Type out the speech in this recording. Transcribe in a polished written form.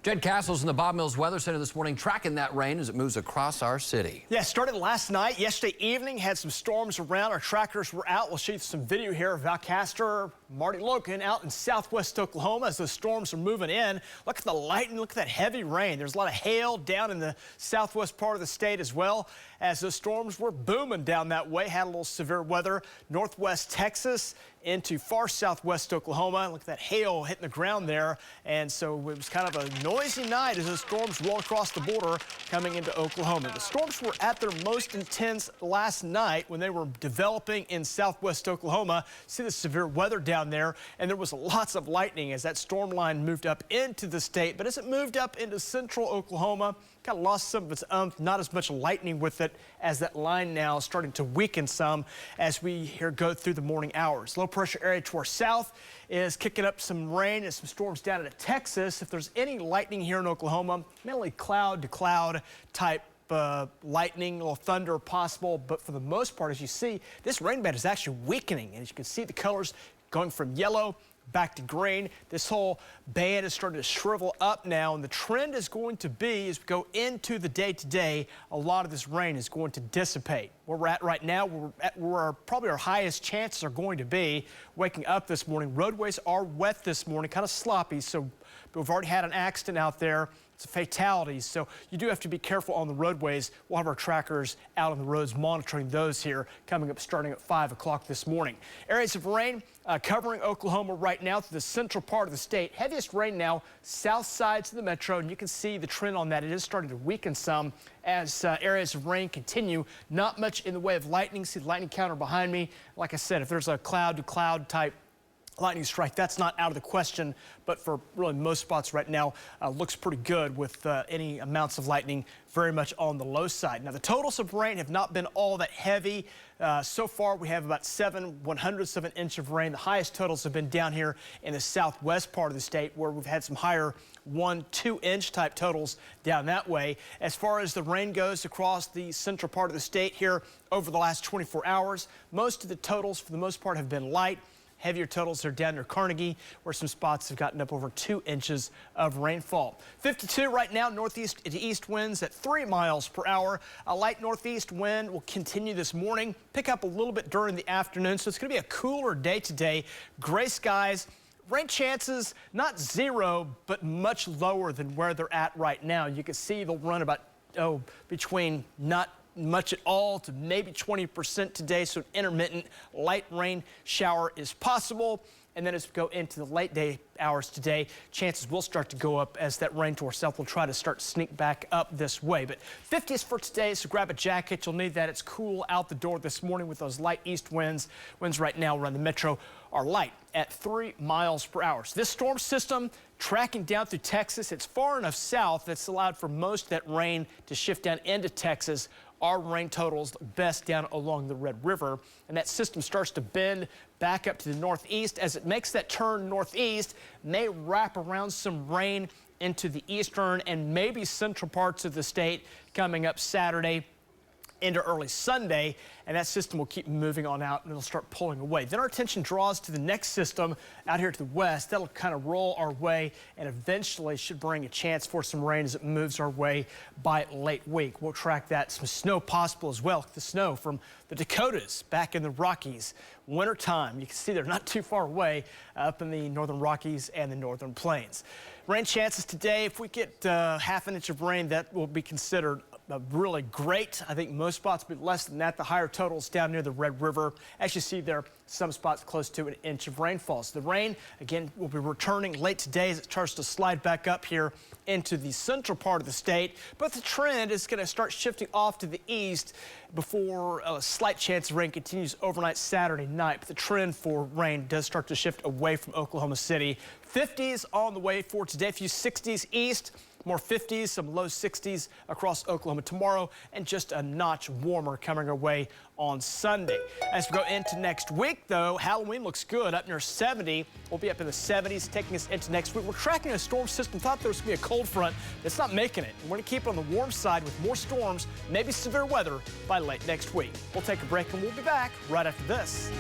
Jed Castles in the Bob Mills Weather Center this morning, tracking that rain as it moves across our city. Yeah, started last night. Yesterday evening, had some storms around. Our trackers were out. We'll show you some video here of Valcaster, Marty Logan out in southwest Oklahoma as those storms are moving in. Look at the lightning. Look at that heavy rain. There's a lot of hail down in the southwest part of the state as well as those storms were booming down that way. Had a little severe weather. Northwest Texas into far southwest Oklahoma. Look at that hail hitting the ground there. And so it was kind of a noisy night as those storms roll across the border coming into Oklahoma. The storms were at their most intense last night when they were developing in southwest Oklahoma. See the severe weather down there, and there was lots of lightning as that storm line moved up into the state. But as it moved up into central Oklahoma, kind of lost some of its not as much lightning with it as that line now is starting to weaken some as we here go through the morning hours. Low pressure area to our south is kicking up some rain and some storms down into Texas. If there's any lightning here in Oklahoma, mainly cloud to cloud type lightning, a little thunder possible, but for the most part, as you see, this rain band is actually weakening, and as you can see, the colors going from yellow back to green. This whole band is starting to shrivel up now, and the trend is going to be, as we go into the day today, a lot of this rain is going to dissipate. Where we're at right now, where probably our highest chances are going to be waking up this morning. Roadways are wet this morning, kind of sloppy, so we've already had an accident out there. It's a fatality, so you do have to be careful on the roadways. We'll have our trackers out on the roads monitoring those here coming up starting at 5 o'clock this morning. Areas of rain covering Oklahoma right now through the central part of the state. Heaviest rain now south sides of the metro, and you can see the trend on that. It is starting to weaken some as areas of rain continue. Not much in the way of lightning. See the lightning counter behind me. Like I said, if there's a cloud to cloud type lightning strike, that's not out of the question, but for really most spots right now, looks pretty good with any amounts of lightning very much on the low side. Now, the totals of rain have not been all that heavy. So far, we have about 7/100ths of an inch of rain. The highest totals have been down here in the southwest part of the state, where we've had some higher 1-2 inch type totals down that way. As far as the rain goes across the central part of the state here over the last 24 hours, most of the totals for the most part have been light. Heavier totals are down near Carnegie, where some spots have gotten up over 2 inches of rainfall. 52 right now, northeast to east winds at 3 miles per hour. A light northeast wind will continue this morning, pick up a little bit during the afternoon, so it's going to be a cooler day today. Gray skies. Rain chances, not zero, but much lower than where they're at right now. You can see they'll run about, between not much at all to maybe 20% today, so an intermittent light rain shower is possible. And then as we go into the late day hours today, chances will start to go up as that rain to our south will try to start to sneak back up this way. But 50s for today, so grab a jacket. You'll need that. It's cool out the door this morning with those light east winds. Winds right now around the metro are light at 3 miles per hour. So this storm system tracking down through Texas. It's far enough south that's allowed for most of that rain to shift down into Texas. Our rain totals best down along the Red River, and that system starts to bend back up to the northeast. As it makes that turn northeast, may wrap around some rain into the eastern and maybe central parts of the state coming up Saturday into early Sunday, and that system will keep moving on out and it'll start pulling away. Then our attention draws to the next system out here to the west. That'll kind of roll our way and eventually should bring a chance for some rain as it moves our way by late week. We'll track that. Some snow possible as well. The snow from the Dakotas back in the Rockies. Wintertime, you can see they're not too far away up in the northern Rockies and the northern plains. Rain chances today, if we get half an inch of rain, that will be considered really great. I think most spots will be less than that. The higher totals down near the Red River. As you see there, some spots close to an inch of rainfall. So the rain, again, will be returning late today as it starts to slide back up here into the central part of the state. But the trend is going to start shifting off to the east before a slight chance of rain continues overnight Saturday night. But the trend for rain does start to shift away from Oklahoma City. 50s on the way for today. A few 60s east. More 50s, some low 60s across Oklahoma tomorrow, and just a notch warmer coming our way on Sunday. As we go into next week, though, Halloween looks good. Up near 70. We'll be up in the 70s, taking us into next week. We're tracking a storm system. Thought there was going to be a cold front. It's not making it. We're going to keep it on the warm side with more storms, maybe severe weather by late next week. We'll take a break, and we'll be back right after this.